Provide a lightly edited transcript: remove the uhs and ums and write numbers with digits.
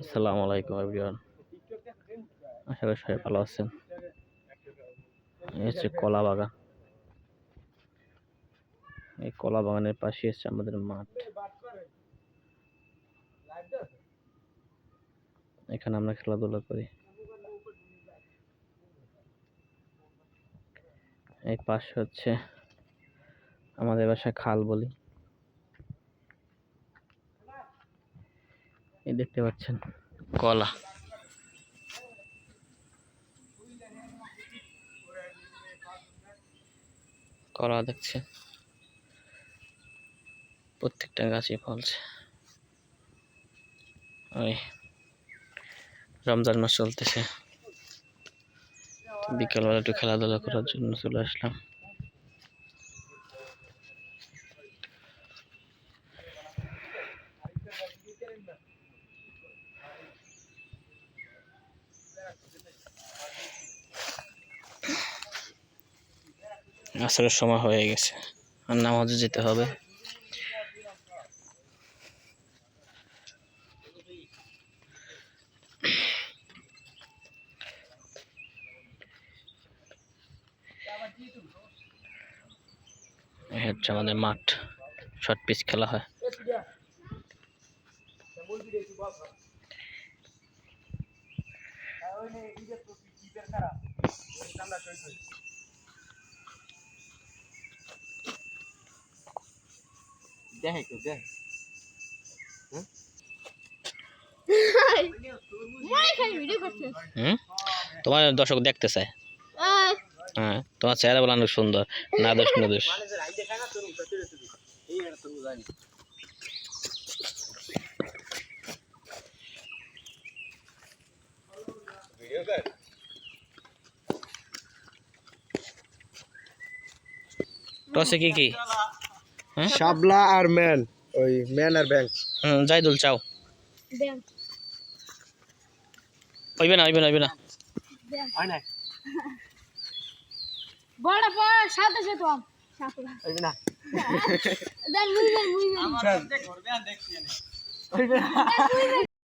আসসালামু আলাইকুম এভরিওয়ান, আশা করি সবাই ভালো আছেন। এই হচ্ছে কলা বাগান। এই কলা বাগানের পাশে হচ্ছে আমাদের মাঠ। এখানে আমরা খেলাধুলা করি। এই পাশে হচ্ছে আমাদের বাসায় খাল বলি। এই দেখতে পাচ্ছেন কলা। কলা দেখছে, প্রত্যেকটা গাছই ফলছে। ওই রমজান মাস চলতেছে, বিকালবেলা একটু খেলাধুলা করার জন্য চলে আসলাম। আসরের সময় হয়ে গেছে, আর নামাজে যেতে হবে। হচ্ছে আমাদের মাঠ, শর্ট পিচ খেলা হয়। তোমার দর্শক দেখতে চায়। হ্যাঁ, তোমার চেহারা বলা অনেক সুন্দর। না দোষ না দোষ। টসে কি কি? শাবলা আর ম্যান, ওই ম্যান আর ব্যাংক। জাইদুল চাও। হইবে না হয় না বড় পর সাথে সাথে তো হইবে না দেন মুই আমার দেখছি হইবে না।